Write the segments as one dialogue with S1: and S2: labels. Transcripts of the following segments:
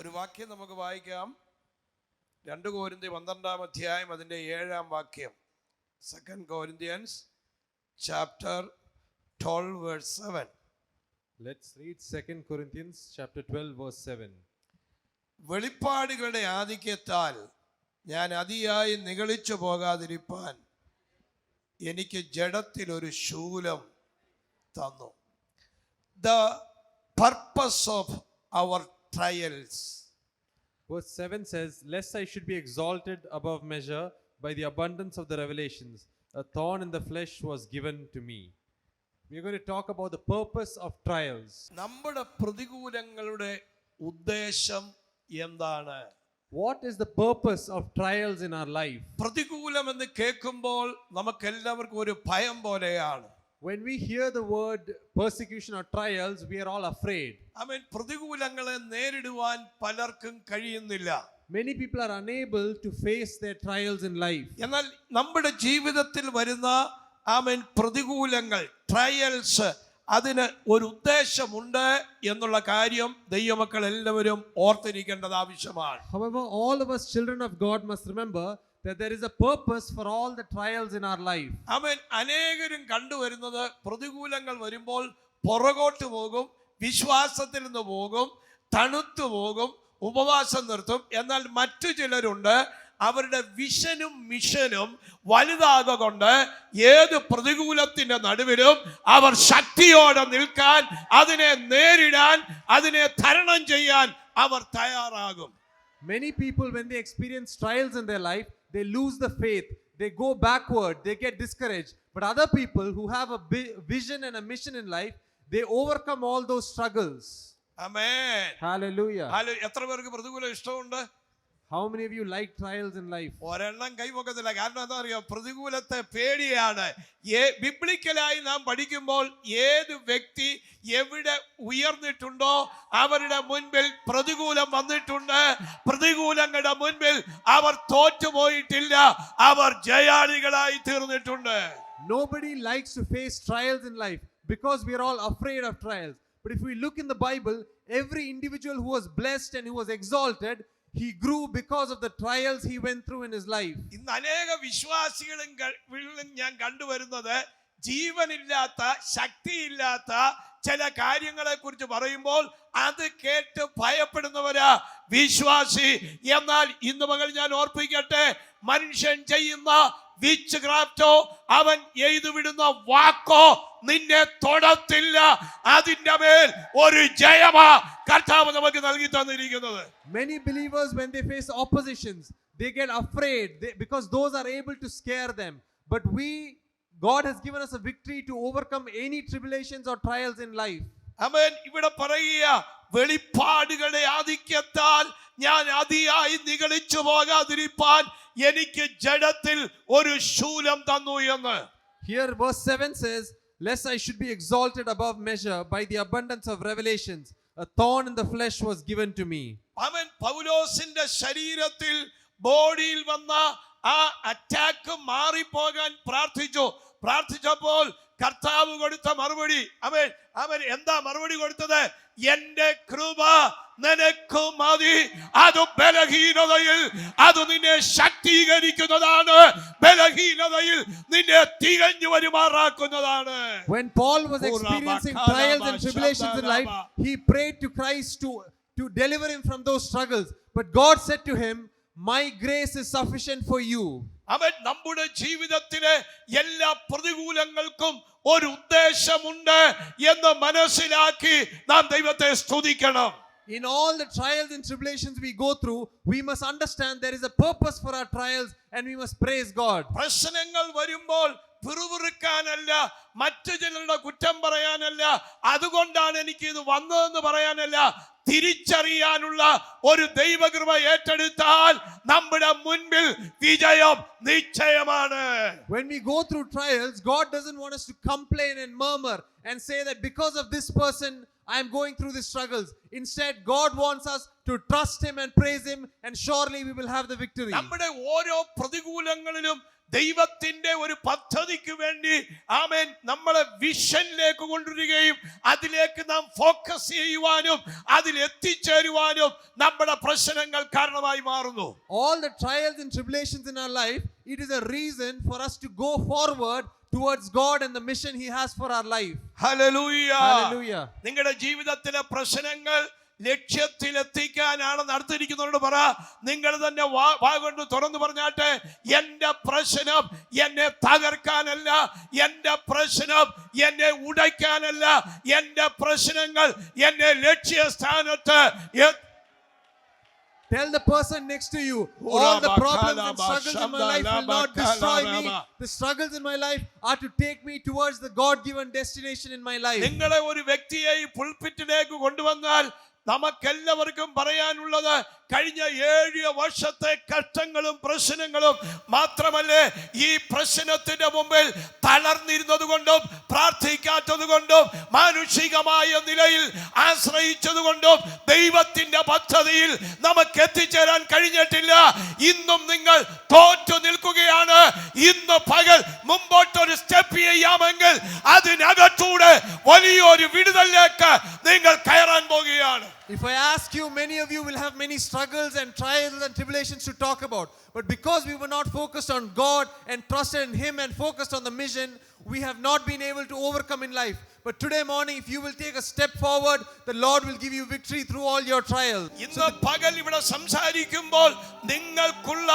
S1: ഒരു വാക്യം നമുക്ക് വായിക്കാം. 2 Corinthians 12 അധ്യായം അതിൻ്റെ 7 വാക്യം. 2 Corinthians chapter 12 verse 7.
S2: Let's read 2 Corinthians chapter 12 verse 7.
S1: വെളിപ്പാടുകളുടെ ആധിക്യത്താൽ ഞാൻ അതിയായി നിഗളിച്ചു പോകാതിരിപ്പാൻ എനിക്ക് ജഡത്തിൽ ഒരു ശൂലം തന്നു. The purpose of our trials.
S2: Verse 7 says, lest I should be exalted above measure by the abundance of the revelations, a thorn in the flesh was given to me. We are going to talk about the purpose of trials.
S1: നമ്മുടെ പ്രതികൂലങ്ങളുടെ ഉദ്ദേശം എന്താണ്?
S2: What is the purpose of trials in our life?
S1: പ്രതികൂലം എന്ന് കേൾക്കുമ്പോൾ നമുക്കെല്ലാവർക്കും ഒരു ഭയം പോലെയാണ്.
S2: When we hear the word persecution or trials, we are all afraid.
S1: പ്രതികൂലങ്ങളെ നേരിടുവാൻ പലർക്കും കഴിയുന്നില്ല.
S2: Many people are unable to face their trials in life.
S1: എന്നാൽ നമ്മുടെ ജീവിതത്തിൽ വരുന്ന പ്രതികൂലങ്ങൾ, ട്രയൽസ്, അതിന് ഒരു ഉദ്ദേശമുണ്ട് എന്നുള്ള കാര്യം ദൈവമക്കൾ എല്ലാവരും ഓർത്തിരിക്കേണ്ടത് ആവശ്യമാണ്.
S2: However, all of us children of God must remember that there is a purpose for all the trials in our life.
S1: അനേകരും കണ്ടുവരുന്നത് പ്രതികൂലങ്ങൾ വരുമ്പോൾ പുറകോട്ട് പോകും, വിശ്വാസത്തിൽ നിന്ന് പോകും, തണുത്തു പോകും, ഉപവാസം നിർത്തും. എന്നാൽ മറ്റു ചിലരുണ്ട്, അവരുടെ വിഷനും മിഷനും വലുതാകൊണ്ട് ഏത് പ്രതികൂലത്തിന്റെ നടുവിലും അവർ ശക്തിയോടെ നിൽക്കാൻ, അതിനെ നേരിടാൻ, അതിനെ തരണം ചെയ്യാൻ അവർ തയ്യാറാകും.
S2: Many people, when they experience trials in their life, they lose the faith, they go backward, they get discouraged. But other people who have a vision and a mission in life, they overcome all those struggles.
S1: Amen.
S2: Hallelujah.
S1: എത്ര പേർക്ക് പ്രതികൂലം ഇഷ്ടമുണ്ട്?
S2: How many of you like trials in life?
S1: ഒരെണ്ണം കൈപൊക്കത്തില്ല. കാരണം എന്താ അറിയോ? പ്രതികൂലത്തെ പേടിയാണ്. ബിബ്ലിക്കലായി നാം പഠിക്കുമ്പോൾ ഏത് വ്യക്തി എവിടെ ഉയർന്നിട്ടുണ്ടോ അവരുടെ മുൻപിൽ പ്രതികൂലം വന്നിട്ടുണ്ട്. പ്രതികൂലങ്ങളുടെ മുൻപിൽ അവർ തോറ്റുപോയിട്ടില്ല, അവർ ജയാളികളായി തീർന്നിട്ടുണ്ട്.
S2: Nobody likes to face trials in life because we are all afraid of trials. But if we look in the Bible, every individual who was blessed and who was exalted, he grew because of the trials he went through in his life.
S1: ഇന്ന് അനേക വിശ്വാസികളും ഞാൻ കണ്ടുവരുന്നത് ജീവനില്ലാത്ത, ശക്തിയില്ലാത്ത ചില കാര്യങ്ങളെ കുറിച്ച് പറയുമ്പോൾ അത് കേട്ട് ഭയപ്പെടുന്നവരാ വിശ്വാസി. എന്നാൽ ഇന്ന് പകൽ ഞാൻ ഓർപ്പിക്കട്ടെ, മനുഷ്യൻ ചെയ്യുന്ന വിച്ച് ക്രാഫ്റ്റോ, അവൻ എഴുതുവിടുന്ന വാക്കോ നിന്നെ തൊടത്തില്ല. അതിന്റെ മേൽ ഒരു ജയമാ കർത്താവ് നമുക്ക് നൽകി തന്നിരിക്കുന്നത്.
S2: Many believers, when they face oppositions, they get afraid because those are able to scare them. But God has given us a victory to overcome any tribulations or trials in life.
S1: ആമേൻ. ഇവിടെ പറയുക, വെളിപ്പാടുകളുടെ ആധിക്യത്താൽ ഞാൻ അതിയായി നിഗളിച്ചു പോകാതിരിപ്പാൻ എനിക്ക് ജഡത്തിൽ ഒരു ശൂലം തന്നു എന്ന്.
S2: Here verse 7 says, lest I should be exalted above measure by the abundance of revelations, a thorn in the flesh was given to me.
S1: അവൻ പൗലോസിന്റെ ശരീരത്തിൽ ബോഡിയിൽ വന്ന ആ അറ്റാക്ക് മാറിപ്പോകാൻ പ്രാർത്ഥിച്ചപ്പോൾ കർത്താവ് കൊടുത്ത മറുപടി, അവൻ എന്താ മറുപടി കൊടുത്തത്? എന്റെ കൃപ നിനക്ക് മതി, അത് ബലഹീനതയിൽ അത് നിന്നെ ശക്തീകരിക്കുന്നതാണ്, ബലഹീനതയിൽ നിന്നെ തികഞ്ഞു വരുമാറാക്കുന്നതാണ്.
S2: When Paul was experiencing trials and tribulations in life, he prayed to Christ to deliver him from those struggles. But God said to him, my grace is sufficient for you.
S1: അവൻ നമ്മുടെ ജീവിതത്തിലെ എല്ലാ പ്രതികൂലങ്ങൾക്കും ഒരു ഉദ്ദേശമുണ്ട് എന്ന് മനസ്സിലാക്കി നാം ദൈവത്തെ സ്തുതിക്കണം.
S2: In all the trials and tribulations we go through, we must understand there is a purpose for our trials and we must praise God.
S1: പ്രശ്നങ്ങൾ വരുമ്പോൾ പിറുപിറുക്കാനല്ല, മറ്റു ചിലരുടെ കുറ്റം പറയാനല്ല, അതുകൊണ്ടാണ് എനിക്ക് ഇത് വന്നതെന്ന് പറയാനല്ല, തിരിച്ചറിയാനുള്ള ഒരു ദൈവകൃപ ഏറ്റെടുത്താൽ നമ്മുടെ മുൻപിൽ വിജയം നിശ്ചയമാണ്.
S2: When we go through trials, God doesn't want us to complain and murmur and say that because of this person I am going through these struggles. Instead, God wants us to trust him and praise him, and surely we will have the victory.
S1: നമ്മുടെ ഓരോ പ്രതികൂലങ്ങളിലും ദൈവത്തിന്റെ ഒരു പദ്ധതിക്ക് വേണ്ടി ആമേൻ നമ്മളെ വിഷനിലേക്ക് കൊണ്ടുവരികയും അതിലേക്ക് നാം ഫോക്കസ് ചെയ്യുവാനും അതിൽ എത്തിച്ചേരുവാനും നമ്മുടെ പ്രശ്നങ്ങൾ കാരണമായി മാറുന്നു.
S2: All the trials and tribulations in our life, it is a reason for us to go forward towards God and the mission He has for our life.
S1: Hallelujah.
S2: Hallelujah.
S1: നിങ്ങളുടെ ജീവിതത്തിലെ പ്രശ്നങ്ങൾ ലക്ഷ്യത്തിലെത്തിക്കാനാണ് നടത്തിയിരിക്കുന്നവരോട് പറ, നിങ്ങൾ തന്നെ വാ കൊണ്ട് തുറന്നു പറഞ്ഞാട്ടെ, എന്റെ പ്രശ്നം എന്നെ തകർക്കാനല്ല, എന്റെ പ്രശ്നം എന്നെ ഉടയ്ക്കാനല്ല, എന്റെ പ്രശ്നങ്ങൾ എന്നെ ലക്ഷ്യസ്ഥാനത്ത്.
S2: Tell the person next to you, all the problems and struggles in my life will not destroy me. The struggles in my life are to take me towards the God-given destination in my life.
S1: നിങ്ങളെ ഒരു വ്യക്തിയെ ഈ പുൾപിറ്റിലേക്ക് കൊണ്ടുവന്നാൽ നമുക്കെല്ലാവർക്കും പറയാനുള്ളത്, കഴിഞ്ഞ 7 വർഷത്തെ കഷ്ടങ്ങളും പ്രശ്നങ്ങളും മാത്രമല്ലേ, ഈ പ്രശ്നത്തിന്റെ മുമ്പിൽ തളർന്നിരുന്നത് കൊണ്ടും പ്രാർത്ഥിക്കാത്തത് കൊണ്ടും മാനുഷികമായ നിലയിൽ ആശ്രയിച്ചത് കൊണ്ടും ദൈവത്തിന്റെ പദ്ധതിയിൽ നമുക്ക് എത്തിച്ചേരാൻ കഴിഞ്ഞിട്ടില്ല. ഇന്നും നിങ്ങൾ തോറ്റു നിൽക്കുകയാണ്. ഇന്ന് പകൽ മുമ്പോട്ടൊരു സ്റ്റെപ്പ് ചെയ്യാമെങ്കിൽ അതിനകത്തൂടെ വലിയൊരു വിടുതലിലേക്ക് നിങ്ങൾ കയറാൻ പോകുകയാണ്.
S2: If I ask you, many of you will have many struggles and trials and tribulations to talk about. But because we were not focused on God and trusted in Him and focused on the mission, we have not been able to overcome in life. But today morning, if you will take a step forward, the Lord will give you victory through all your trials.
S1: ഇന്ന് പകൽ ഇവിടെ സംസാരിക്കുമ്പോൾ നിങ്ങൾക്കുള്ള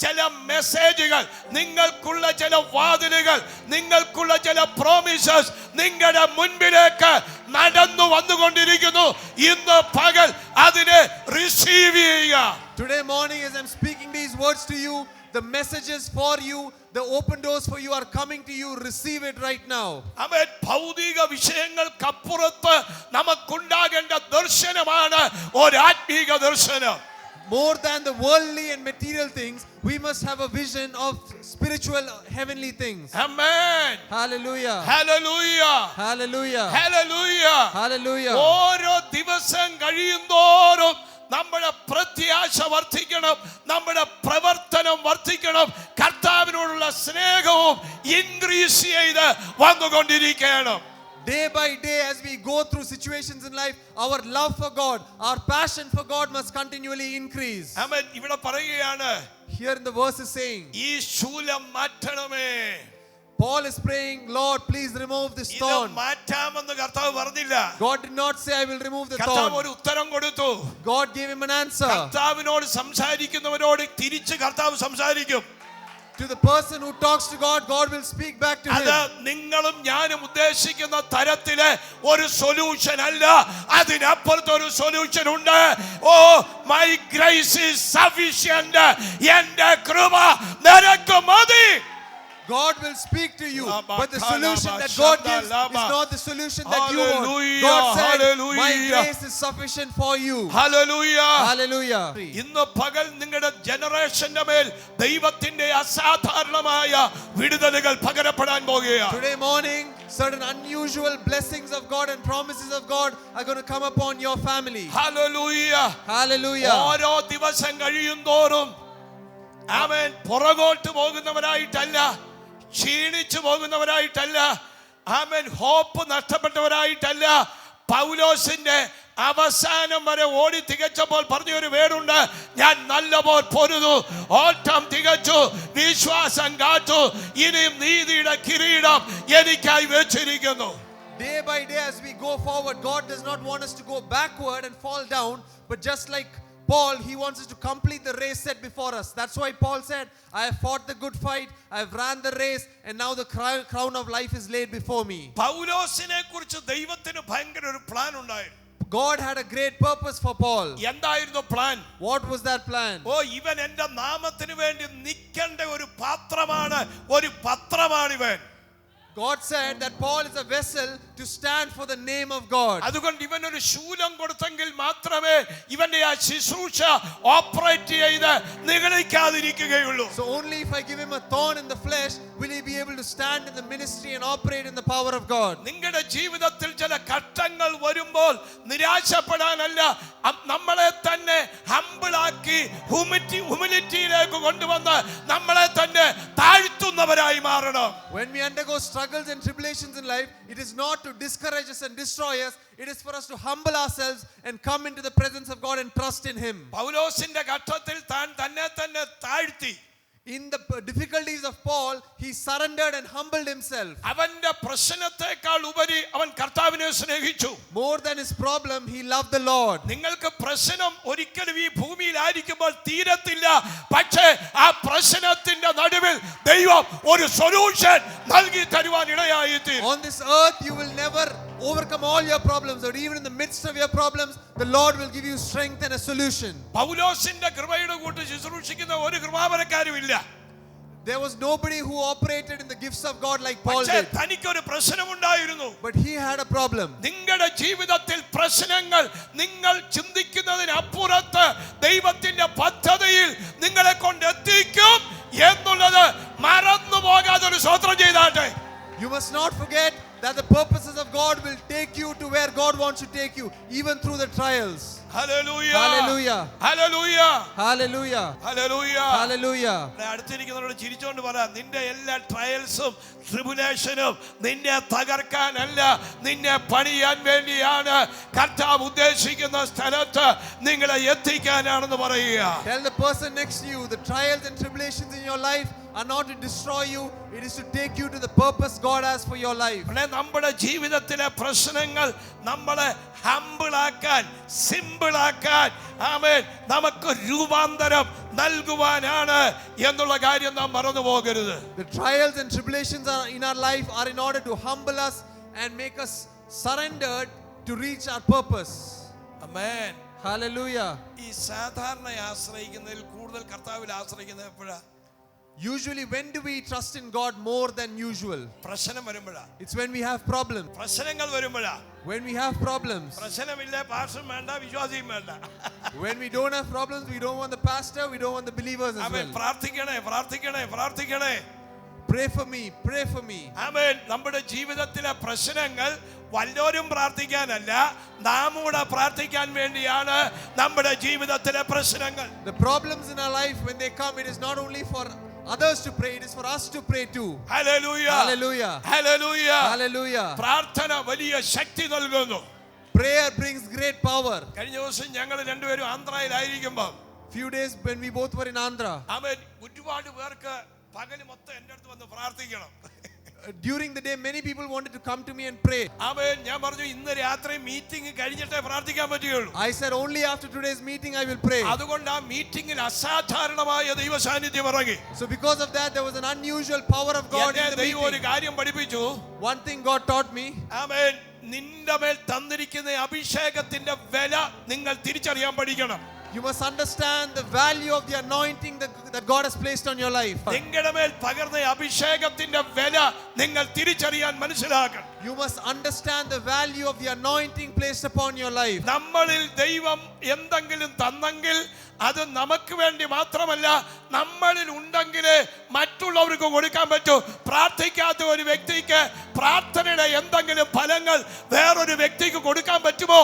S1: ചില മെസ്സേജുകൾ, നിങ്ങൾക്കുള്ള ചില വാതിലുകൾ, നിങ്ങൾക്കുള്ള ചില പ്രോമിസസ് നിങ്ങളുടെ മുൻപിലേക്ക് നടന്നു വന്നുകൊണ്ടിരിക്കുന്നു. ഇന്ന് പകൽ അതിനെ റിസീവ് ചെയ്യുക.
S2: Today morning, as I'm speaking these words to you, the messages for you, the open doors for you are coming to you. Receive it right now.
S1: ആമേൻ. ഭൗതിക വിഷയങ്ങൾക്കപ്പുറത്ത് നമുക്കുണ്ടാകേണ്ട ദർശനമാണ് ഒരു ആത്മീക ദർശനം.
S2: More than the worldly and material things, we must have a vision of spiritual heavenly things.
S1: Amen.
S2: Hallelujah.
S1: Hallelujah.
S2: Hallelujah.
S1: Hallelujah.
S2: Hallelujah.
S1: ഓരോ ദിവസം കഴിയുന്തോറും നമ്മുടെ പ്രത്യാശ വർദ്ധിക്കണം, നമ്മുടെ പ്രവർത്തനം വർദ്ധിക്കണം, കർത്താവിനോടുള്ള സ്നേഹവും ഇൻക്രീസ് ചെയ്ത് വന്നുകൊണ്ടിരിക്കണം.
S2: Day by day, as we go through situations in life, our love for God, our passion for God must continually increase.
S1: ആമേൻ. ഇവിടെ പറയുകയാണ്,
S2: Here in the verse is saying,
S1: ഈ ശൂലം മാറ്റണമേ.
S2: Paul is praying, Lord, please remove this
S1: ഇത്
S2: thorn.
S1: മാറ്റാമെന്ന് കർത്താവ് പറഞ്ഞില്ല.
S2: God did not say, I will remove the
S1: കർത്താവ്
S2: thorn.
S1: ഒരു ഉത്തരം കൊടുത്തു.
S2: God gave him an answer.
S1: കർത്താവിനോട് സംസാരിക്കുന്നവരോട് തിരിച്ച് കർത്താവ് സംസാരിക്കും.
S2: To the person who talks to God, God will speak back to
S1: അത്
S2: him.
S1: നിങ്ങളും ഞാനും ഉദ്ദേശിക്കുന്ന തരത്തിലെ ഒരു സൊല്യൂഷൻ അല്ല, അതിനപ്പുറത്ത് ഒരു സൊല്യൂഷൻ ഉണ്ട്. ഓ, മൈ ഗ്രേസ് ഈസ് സഫിഷ്യന്റ്. എന്റെ കൃപ നിനക്ക് മതി.
S2: God will speak to you, but the solution that God gives is not the solution that you want. God said, my grace is sufficient for you.
S1: Hallelujah.
S2: Hallelujah.
S1: ഇന്ന് പകൽ നിങ്ങളുടെ ജനറേഷന്റെ മേൽ ദൈവത്തിന്റെ അസാധാരണമായ വിടുതലുകൾ പകരപ്പെടാൻ പോകുകയാണ്.
S2: Today morning, certain unusual blessings of God and promises of God are going to come upon your family.
S1: Hallelujah.
S2: Hallelujah.
S1: ഓരോ ദിവസം കഴിയുന്തോറും ആമേൻ പുറകോട്ട് പോകുന്നവരായിട്ടല്ല, ക്ഷീണിച്ചു പോകുന്നവരായിട്ടല്ല, ആമേൻ ഹോപ്പ് നഷ്ടപ്പെട്ടവരായിട്ടല്ല. പൗലോസിന്റെ അവസാനം വരെ ഓടി തികച്ചപ്പോൾ പറഞ്ഞൊരു വേടുണ്ട്, ഞാൻ നല്ലപോലെ പൊരുതു, ഓട്ടം തികച്ചു, വിശ്വാസം കാത്തു, ഇനിയും നീതിയുടെ കിരീടം എനിക്കായി വെച്ചിരിക്കുന്നു.
S2: Day by day, as we go forward, God does not want us to go backward and fall down, but just like Paul, he wants us to complete the race set before us. That's why Paul said, I have fought the good fight, I have ran the race, and now the crown of life is laid before me.
S1: പൗലോസിനെ കുറിച്ച് ദൈവത്തിന് ഭയങ്കര ഒരു plan ഉണ്ടായിരുന്നു.
S2: God had a great purpose for Paul.
S1: എന്തായിരുന്നു plan?
S2: What was that plan?
S1: ഓ, ഇവൻ എന്റെ നാമത്തിന് വേണ്ടി നിൽക്കേണ്ട ഒരു പാത്രമാണ്, ഒരു പത്രമാണിവൻ.
S2: God said that Paul is a vessel to stand for the name of God.
S1: അതുകൊണ്ട് ഇവൻ ഒരു ശൂലം കൊടുത്തെങ്കിൽ മാത്രമേ ഇവന്റെ ആ ശുശ്രൂഷ ഓപ്പറേറ്റ് ചെയ്ത് നിഗളിക്കാതിരിക്കുകയുള്ളൂ.
S2: So only if I give him a thorn in the flesh will he be able to stand in the ministry and operate in the power of God.
S1: നിങ്ങളുടെ ജീവിതത്തിൽ ചില ഘട്ടങ്ങൾ വരുമ്പോൾ നിരാശപ്പെടാനല്ല, നമ്മളെ തന്നെ ഹംബിളാക്കി ഹ്യൂമിലിറ്റിയിലേക്ക് കൊണ്ടുവന്ന് നമ്മളെ തന്നെ താഴ്ത്തു കാരണം.
S2: When we undergo struggles and tribulations in life, it is not to discourage us and destroy us. It is for us to humble ourselves and come into the presence of God and trust in Him.
S1: പൗലോസിന്റെ ഘട്ടത്തിൽ താൻ തന്നെ തന്നെ താഴ്ത്തി.
S2: In the difficulties of Paul, he surrendered and humbled himself.
S1: അവന്റെ പ്രശ്നത്തെക്കാൾ ഉപരി അവൻ കർത്താവിനെ സ്നേഹിച്ചു.
S2: More than his problem, he loved the Lord.
S1: നിങ്ങൾക്ക് പ്രശ്നം ഒരിക്കലും ഈ ഭൂമിയിലായിരിക്കുമ്പോൾ തീരത്തില്ല. പക്ഷേ ആ പ്രശ്നത്തിന്റെ നടുവിൽ ദൈവം ഒരു സൊല്യൂഷൻ നൽകി തരുവാൻ ഇടയായിത്തീരും.
S2: On this earth, you will never overcome all your problems, or even in the midst of your problems, the Lord will give you strength and a solution.
S1: പൗലോസിന്റെ കൃപയുടെ കൂട്ട് ശുശ്രൂഷിക്കുന്ന ഒരു കൃപാവരക്കാരുമില്ല.
S2: There was nobody who operated in the gifts of God like Paul did.
S1: തനിക്കൊരു പ്രശ്നമുണ്ടായിരുന്നു.
S2: But he had a problem.
S1: നിങ്ങളുടെ ജീവിതത്തിൽ പ്രശ്നങ്ങൾ നിങ്ങൾ ചിന്തിക്കുന്നതിനപ്പുറത്ത് ദൈവത്തിന്റെ പദ്ധതിയിൽ നിങ്ങളെ കൊണ്ടെത്തിക്കും എന്നുള്ളത് മറന്നു പോകാതെ ഒരു സ്തോത്രം ചെയ്താട്ടെ.
S2: You must not forget that the purposes of God will take you to where God wants to take you, even through the trials.
S1: Hallelujah.
S2: Hallelujah.
S1: Hallelujah.
S2: Hallelujah.
S1: Hallelujah.
S2: Hallelujah.
S1: അടുത്തിരിക്കുന്നവരോട് ചിരിച്ചോണ്ട് പറ, നിന്റെ എല്ലാ ട്രയൽസും ട്രിബുലേഷനും നിന്നെ തകർക്കാനല്ല, നിന്നെ പണിയാൻ വേണ്ടിയാണ്. കർത്താവ് ഉദ്ദേശിക്കുന്ന സ്ഥലത്ത് നിങ്ങളെ എത്തിക്കാനാണെന്ന് പറയുക.
S2: Tell the person next to you, the trials and tribulations in your life are not to destroy you, it is to take you to the purpose God has for your life.
S1: നമ്മുടെ ജീവിതത്തിലെ പ്രശ്നങ്ങൾ നമ്മളെ ഹംബിളാക്കാൻ, സിമ്പിളാക്കാൻ, ആമേൻ, നമുക്ക് രൂപാന്തരം നൽകുവാനാണ് എന്നുള്ള കാര്യം നാം മറന്നു പോകരുത്.
S2: The trials and tribulations in our life are in order to humble us and make us surrendered to reach our purpose.
S1: Amen.
S2: Hallelujah.
S1: ഈ സാധാരണ ആശ്രയിക്കുന്നതിൽ കൂടുതൽ കർത്താവിൽ ആശ്രയിക്കുന്നത് എപ്പോഴാ?
S2: Usually, when do we trust in God more than usual?
S1: പ്രശ്നം വരുമ്പോഴാ.
S2: It's when we have problems.
S1: പ്രശ്നങ്ങൾ വരുമ്പോഴാ.
S2: When we have problems.
S1: പ്രശ്നമില്ല, പാസ്റ്ററും വേണ്ട, വിശ്വാസിയും വേണ്ട.
S2: When we don't have problems, we don't want the pastor, we don't want the believers as
S1: amen.
S2: well.
S1: പ്രാർത്ഥിക്കണേ, പ്രാർത്ഥിക്കണേ, പ്രാർത്ഥിക്കണേ.
S2: Pray for me, pray for me.
S1: ആമേൻ. നമ്മുടെ ജീവിതത്തിലെ പ്രശ്നങ്ങൾ വല്ലവരും പ്രാർത്ഥിക്കാനല്ല, നാം കൂടെ പ്രാർത്ഥിക്കാൻ വേണ്ടിയാണ് നമ്മുടെ ജീവിതത്തിലെ പ്രശ്നങ്ങൾ.
S2: The problems in our life, when they come, it is not only for others to pray, it is for us to pray too.
S1: Hallelujah.
S2: Hallelujah.
S1: Hallelujah.
S2: Hallelujah.
S1: പ്രാർത്ഥന വലിയ ശക്തി നൽകുന്നു.
S2: Prayer brings great power.
S1: കഴിഞ്ഞ ദിവസം ഞങ്ങൾ രണ്ടുപേരും ആന്ധ്രയിലായിരിക്കുമ്പോൾ
S2: Few days when we both were in Andhra,
S1: ആമേൻ, ഒരുപാട് പേർക്ക് പകല് മൊത്തം എൻ്റെ അടുത്ത് വന്ന് പ്രാർത്ഥിക്കണം.
S2: during the day many people wanted to come to me and pray.
S1: ആമേൻ. ഞാൻ പറഞ്ഞു ഇന്ന് രാത്രി മീറ്റിംഗ് കഴിഞ്ഞിട്ടേ പ്രാർത്ഥിക്കാൻ പറ്റുകയുള്ളൂ.
S2: I said only after today's meeting I will pray.
S1: അതുകൊണ്ട് ആ മീറ്റിംഗിൽ അസാധാരണമായ ദൈവ സാന്നിധ്യം ഇറങ്ങി.
S2: So because of that there was an unusual power of God in the
S1: ദൈവം ഒരു
S2: meeting.
S1: കാര്യം പഠിപ്പിച്ചു.
S2: One thing God taught me,
S1: ആമേൻ, നിന്റെ മേൽ തന്നിരിക്കുന്ന അഭിഷേകത്തിന്റെ വില നിങ്ങൾ തിരിച്ചറിയാൻ പഠിക്കണം.
S2: you must understand the value of the anointing that God has placed on your life.
S1: നിങ്ങളുടെ മേൽ പകർന്ന അഭിഷേകത്തിന്റെ വില നിങ്ങൾ തിരിച്ചറിയാൻ മനസ്സിലാക്കണം.
S2: You must understand the value of the anointing placed upon your life.
S1: നമ്മളിൽ ദൈവം എന്തെങ്കിലും തന്നെങ്കിൽ അത് നമുക്ക് വേണ്ടി മാത്രമല്ല, നമ്മളിൽ ഉണ്ടെങ്കിലേ മറ്റുള്ളവർക്ക് കൊടുക്കാൻ പറ്റൂ. പ്രാർത്ഥിക്കാത്ത ഒരു വ്യക്തിക്ക് പ്രാർത്ഥനയുടെ എന്തെങ്കിലും ഫലങ്ങൾ വേറൊരു വ്യക്തിക്ക് കൊടുക്കാൻ പറ്റുമോ?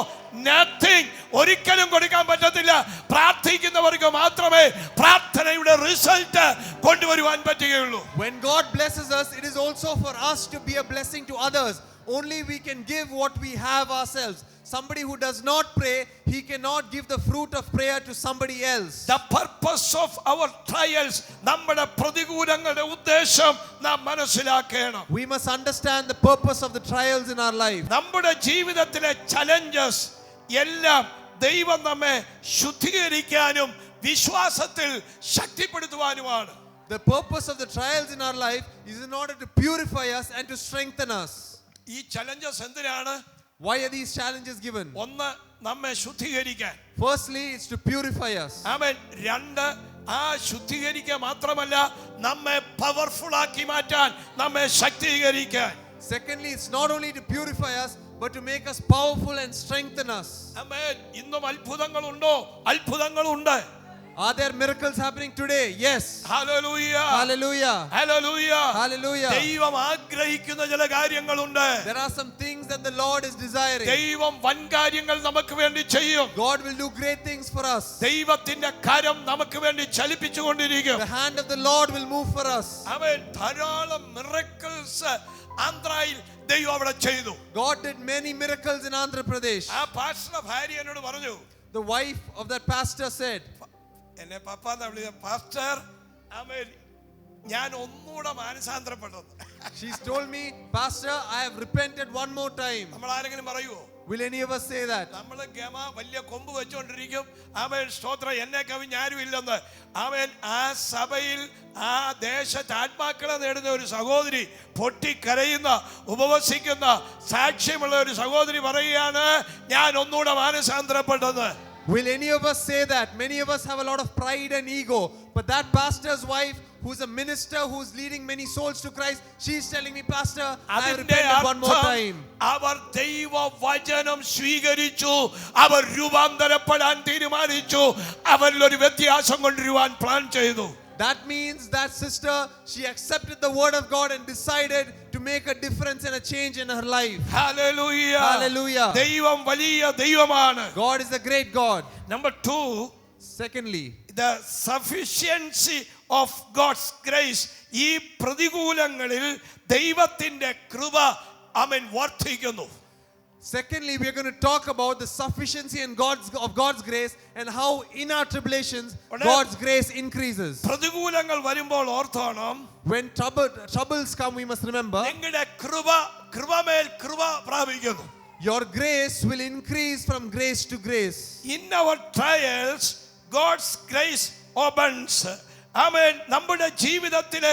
S1: നത്തിങ്. ഒരിക്കലും കൊടുക്കാൻ പറ്റത്തില്ല. പ്രാർത്ഥിക്കുന്നവർക്ക് മാത്രമേ പ്രാർത്ഥനയുടെ റിസൾട്ട് കൊണ്ടുവരുവാൻ പറ്റുകയുള്ളൂ.
S2: When God blesses us, it is also for us to be a blessing to others. Only we can give what we have ourselves. Somebody who does not pray, he cannot give the fruit of prayer to somebody else.
S1: The purpose of our trials, നമ്മുടെ പ്രതികൂലങ്ങളുടെ ഉദ്ദേശം നാം മനസ്സിലാക്കണം.
S2: We must understand the purpose of the trials in our life.
S1: നമ്മുടെ ജീവിതത്തിലെ challenges എല്ലാം ദൈവം നമ്മെ ശുദ്ധീകരിക്കാനും വിശ്വാസത്തിൽ ശക്തിപ്പെടുത്തുവാനുമാണ്.
S2: The purpose of the trials in our life is in order to purify us and to strengthen us.
S1: ഈ challenges എന്തിനാണ്?
S2: Why are these challenges given?
S1: ഒന്ന്, നമ്മെ ശുദ്ധീകരിക്കാൻ.
S2: Firstly, it's to purify us.
S1: ആമേൻ. രണ്ട്, ആ ശുദ്ധീകരിക്കുക മാത്രമല്ല, നമ്മെ പവർഫുൾ ആക്കി മാറ്റാൻ, നമ്മെ ശക്തീകരിക്കാൻ.
S2: Secondly, it's not only to purify us, but to make us powerful and strengthen us.
S1: ആമേൻ. ഇന്നും അത്ഭുതങ്ങളുണ്ടോ? അത്ഭുതങ്ങളുണ്ട്.
S2: Are there miracles happening today? Yes.
S1: Hallelujah.
S2: Hallelujah.
S1: Hallelujah.
S2: Hallelujah.
S1: ദൈവം ആഗ്രഹിക്കുന്ന ചില കാര്യങ്ങളുണ്ട്.
S2: There are some things that the Lord is desiring.
S1: ദൈവം വൻ കാര്യങ്ങൾ നമുക്ക് വേണ്ടി ചെയ്യും.
S2: God will do great things for us.
S1: ദൈവത്തിന്റെ കരം നമുക്ക് വേണ്ടി ചലിപ്പിച്ചുകൊണ്ടിരിക്കും.
S2: The hand of the Lord will move for us.
S1: അവൻ ധാരാളം മിറക്കിൾസ് ആന്ധ്രയിൽ ദൈവം അവിടെ ചെയ്തു.
S2: God did many miracles in Andhra Pradesh.
S1: ആ പാസ്റ്റർ ഭാര്യ എന്നോട് പറഞ്ഞു,
S2: The wife of that pastor said,
S1: എന്നെ പപ്പാന്ന് വിളിച്ച പാസ്റ്റർ, ആമേൻ, ഞാൻ ഒന്നുകൂടെ മാനസാന്തരപ്പെട്ടത്.
S2: she's told me, Pastor, I have repented one more time.
S1: നമ്മൾ ആരെങ്കിലും പറയുവോ?
S2: Will any of us say that?
S1: നമ്മള് ഗമ വലിയ കൊമ്പ് വെച്ചുകൊണ്ടിരിക്കും. ആമേൻ, സ്തോത്രം, എന്നെ കവിഞ്ഞ് ആരും ഇല്ലെന്ന്. ആമേൻ, ആ സഭയിൽ ആ ദേശത്ത് ആത്മാക്കളെ നേടുന്ന ഒരു സഹോദരി, പൊട്ടിക്കരയുന്ന ഉപവസിക്കുന്ന സാക്ഷ്യമുള്ള ഒരു സഹോദരി പറയുകയാണ്, ഞാൻ ഒന്നുകൂടെ മാനസാന്തരപ്പെട്ടത്.
S2: Will any of us say that? Many of us have a lot of pride and ego, but that pastor's wife, who's a minister, who's leading many souls to Christ, she's telling me, Pastor, I have repented one more time.
S1: അവർ ദൈവ വചനം സ്വീകരിച്ചു, അവർ രൂപാന്തരപ്പെടാൻ തീരുമാനിച്ചു, അവരിൽ ഒരു വ്യത്യാസം കൊണ്ടുവരുവാൻ plan ചെയ്തു.
S2: That means that sister, she accepted the word of God and decided to make a difference and a change in her life.
S1: Hallelujah.
S2: Hallelujah.
S1: ദൈവം വലിയ ദൈവമാണ്.
S2: God is a great God.
S1: Number 2,
S2: Secondly,
S1: the sufficiency of God's grace. ഈ പ്രതികൂലങ്ങളിൽ ദൈവത്തിന്റെ കൃപ ആമേൻ വർദ്ധിക്കുന്നു.
S2: Secondly, we are going to talk about the sufficiency and of God's grace and how in our tribulations God's grace increases.
S1: പ്രതികൂലങ്ങൾ വരുമ്പോൾ ഓർത്തോണം,
S2: When troubles come, we must remember,
S1: നിങ്ങളുടെ കൃപമേൽ കൃപ പ്രാപിക്കുന്നു.
S2: your grace will increase from grace to grace.
S1: In our trials, God's grace opens. ആമേൻ, നമ്മുടെ ജീവിതത്തിലെ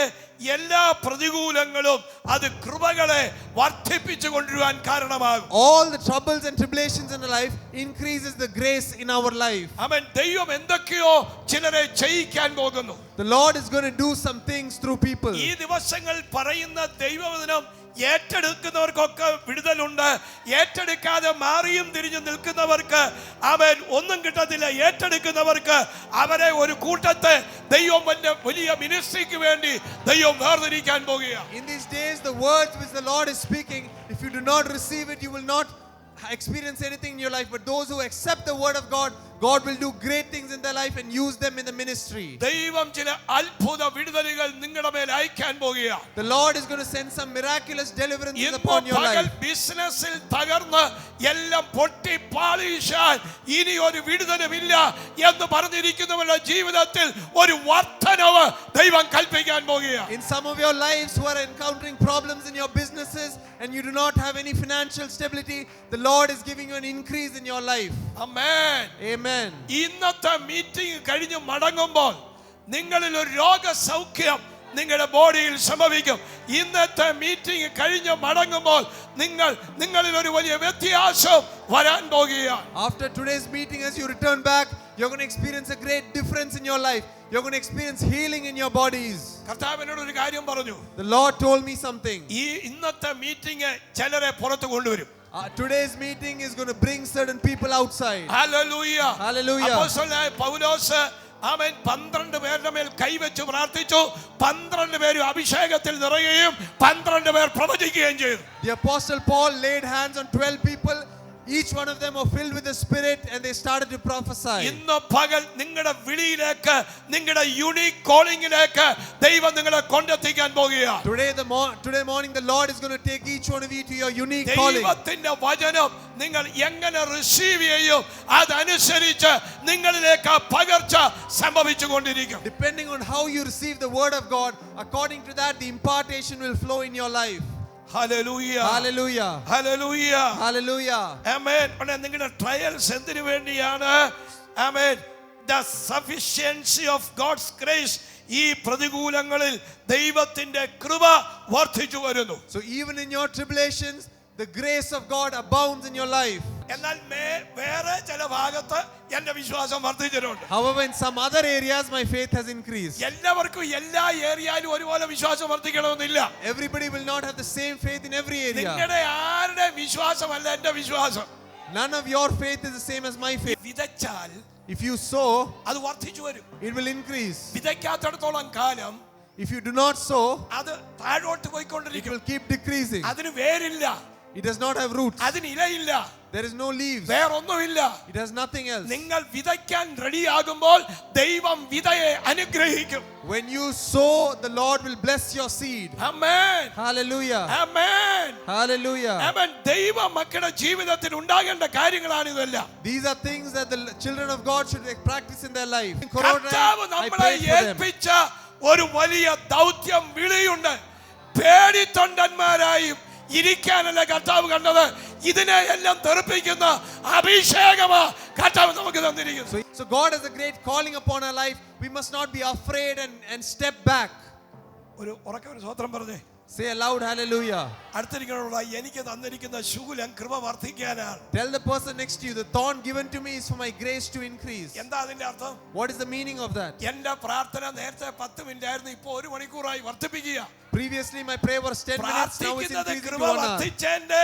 S1: എല്ലാ പ്രതികൂലങ്ങളും അത് കൃപകളെ വർദ്ധിപ്പിച്ചു കൊണ്ടുവരുവാൻ കാരണമാകും.
S2: All the troubles and tribulations in our life increases the grace in our life.
S1: ആമേൻ, ദൈവം എന്തൊക്കെയോ ചിലരെ ചെയ്യിക്കാൻ പോകുന്നു.
S2: The Lord is going to do some things through people.
S1: ഈ ദിവസങ്ങൾ പറയുന്ന ദൈവവചനം ഏറ്റെടുക്കുന്നവർക്കൊക്കെ വിടുതലുണ്ട്. ഏറ്റെടുക്കാതെ മാറിയും തിരിഞ്ഞു നിൽക്കുന്നവർക്ക് അവൻ ഒന്നും കിട്ടത്തില്ല. ഏറ്റെടുക്കുന്നവർക്ക് അവരെ ഒരു കൂട്ടത്തെ ദൈവം വലിയ മിനിസ്ട്രിക്ക് വേണ്ടി ദൈവം വേർതിരിക്കാൻ പോകുകയാണ്.
S2: In these days, the words which the Lord is speaking, if you do not receive it, you will not experience anything in your life. But those who accept the word of God, God will do great things in their life and use them in the ministry.
S1: ദൈവം ചില അത്ഭുത വിടുതലുകൾ നിങ്ങളുടെ മേൽ അയക്കാൻ പോകുകയാണ്.
S2: The Lord is going to send some miraculous deliverances upon your life.
S1: ബിസിനസ്സിൽ തകർന്ന് എല്ലാം പൊട്ടി പാളിച്ചാൽ ഇനി ഒരു വിടുതലുമില്ല എന്ന് പറഞ്ഞിരിക്കുന്നവരുടെ ജീവിതത്തിൽ ഒരു വർധനവ് ദൈവം കൽപ്പിക്കാൻ പോകുകയാണ്.
S2: In some of your lives who are encountering problems in your businesses and you do not have any financial stability, the Lord is giving you an increase in your life.
S1: Amen.
S2: Amen.
S1: ഇന്നത്തെ meeting കഴിഞ്ഞ് മടങ്ങുമ്പോൾ നിങ്ങളിൽ ഒരു രോഗസൗഖ്യം നിങ്ങളുടെ ബോഡിയിൽ സംഭവിക്കും. ഇന്നത്തെ meeting കഴിഞ്ഞ് മടങ്ങുമ്പോൾ നിങ്ങളിൽ ഒരു വലിയ വ്യത്യാസം വരാൻ പോകുകയാണ്.
S2: After today's meeting, as you return back, you're going to experience a great difference in your life. You're going to experience healing in your bodies.
S1: കർത്താവിനോട് ഒരു കാര്യം പറഞ്ഞു.
S2: The Lord told me something.
S1: ഈ ഇന്നത്തെ മീറ്റിംഗ് ചിലരെ പുറത്തു കൊണ്ടുവരും.
S2: Today's meeting is going to bring certain people outside.
S1: Hallelujah.
S2: Hallelujah.
S1: അപ്പോസ്തലനായ പൗലോസ് അവൻ 12 പേരുടെ മേൽ കൈവച്ചു പ്രാർത്ഥിച്ചു. 12 പേരും അഭിഷേകത്തിൽ നിറയുകയും 12 പേർ പ്രവചിക്കുകയും ചെയ്തു.
S2: The apostle Paul laid hands on 12 people. Each one of them were filled with the Spirit and they started to prophesy.
S1: ഇന്ന് പകൽ നിങ്ങളുടെ വിളിയിലേക്ക്, നിങ്ങളുടെ യൂണിക് കോളിംഗിലേക്ക് ദൈവം നിങ്ങളെ കൊണ്ടെത്തിക്കാൻ പോകുകയാണ്.
S2: Today morning the Lord is going to take each one of you to your unique calling.
S1: ദൈവത്തിന്റെ വചനം നിങ്ങൾ എങ്ങനെ റിസീവ് ചെയ്യും അതനുസരിച്ച് നിങ്ങളിലേക്ക് പകർച്ച സംഭവിച്ചുകൊണ്ടിരിക്കും.
S2: Depending on how you receive the word of God, according to that the impartation will flow in your life.
S1: Hallelujah.
S2: Hallelujah.
S1: Hallelujah.
S2: Hallelujah.
S1: Amen. നിങ്ങളുടെ trials എന്തിനു വേണ്ടിയാണ്? Amen. The sufficiency of God's grace. ഈ പ്രതികൂലങ്ങളിൽ ദൈവത്തിന്റെ കൃപ വർദ്ധിച്ചു വരുന്നു.
S2: So even in your tribulations, the grace of God abounds in your life.
S1: എന്നാൽ വേറെ ചില ഭാഗത്ത് എന്റെ വിശ്വാസം വർദ്ധിച്ചിട്ടുണ്ട്.
S2: However, in some other areas my faith has increased.
S1: എല്ലാവർക്കും എല്ലാ ഏരിയയിലും ഒരുപോലെ വിശ്വാസം വർദ്ധിക്കണമെന്നില്ല.
S2: Everybody will not have the same faith in every area.
S1: നിങ്ങളുടെ ആരുടെ വിശ്വാസമല്ല എന്റെ വിശ്വാസം.
S2: None of your faith is the same as my faith.
S1: വിതച്ചാൽ
S2: If you sow,
S1: അത് വർദ്ധിച്ചു വരും.
S2: it will increase.
S1: വിതയ്ക്കാത്തിടത്തോളം കാലം
S2: If you do not sow,
S1: അത് താഴോട്ട്
S2: it
S1: പോയിക്കൊണ്ടിരിക്കും.
S2: will keep decreasing.
S1: അതിന് വേരില്ല,
S2: It does not have roots.
S1: അതിന് ഇലയില്ല,
S2: There is no leaves.
S1: വേറൊന്നുമില്ല.
S2: It has nothing else.
S1: നിങ്ങൾ വിതയ്ക്കാൻ റെഡിയാകുമ്പോൾ ദൈവം വിതയെ അനുഗ്രഹിക്കും.
S2: When you sow, the Lord will bless your seed.
S1: Amen,
S2: Hallelujah.
S1: Amen,
S2: Hallelujah.
S1: ആമേൻ. ദൈവ മക്കളുടെ ജീവിതത്തിൽ ഉണ്ടാകേണ്ട കാര്യങ്ങളാണ് ഇതെല്ലാം.
S2: These are things that the children of God should practice in their life. In
S1: കർത്താവ്
S2: Corona, I
S1: നമ്മളെ
S2: prayed for them.
S1: ഏൽപ്പിച്ച ഒരു വലിയ ദൗത്യം വിളിയുണ്ട്. പേടിത്തൊണ്ടന്മാരായും ഇരിക്കാനല്ല കർത്താവ് കണ്ടത്, ഇതിനെ എല്ലാം തെറിപ്പിക്കുന്ന അഭിഷേകമാ കർത്താവ് നമുക്ക് തന്നിരിക്കുന്നു.
S2: So God has a great calling upon our life. We must not be afraid and step back.
S1: ഒരു ഉറക്കെ ഒരു സ്തോത്രം പറഞ്ഞേ.
S2: Say aloud, hallelujah.
S1: അടുത്തിരിക്കുന്ന എനിക്ക് തന്നിരിക്കുന്ന ശൂലം കൃപ വർദ്ധിക്കാനാണ്.
S2: Tell the person next to you, the thorn given to me is for my grace to increase.
S1: എന്താ അതിന്റെ അർത്ഥം?
S2: What is the meaning of that?
S1: എന്റെ പ്രാർത്ഥന നേരത്തെ 10 മിനിറ്റ് ആയിരുന്നു, ഇപ്പോ 1 മണിക്കൂറായി വർദ്ധിപ്പിക്കുക.
S2: Previously my prayer was 10 minutes, now it's
S1: പ്രാർത്ഥിക്കുന്നത്
S2: increasing to
S1: കൃപ
S2: 1 hour.
S1: വർദ്ധിച്ചതിന്റെ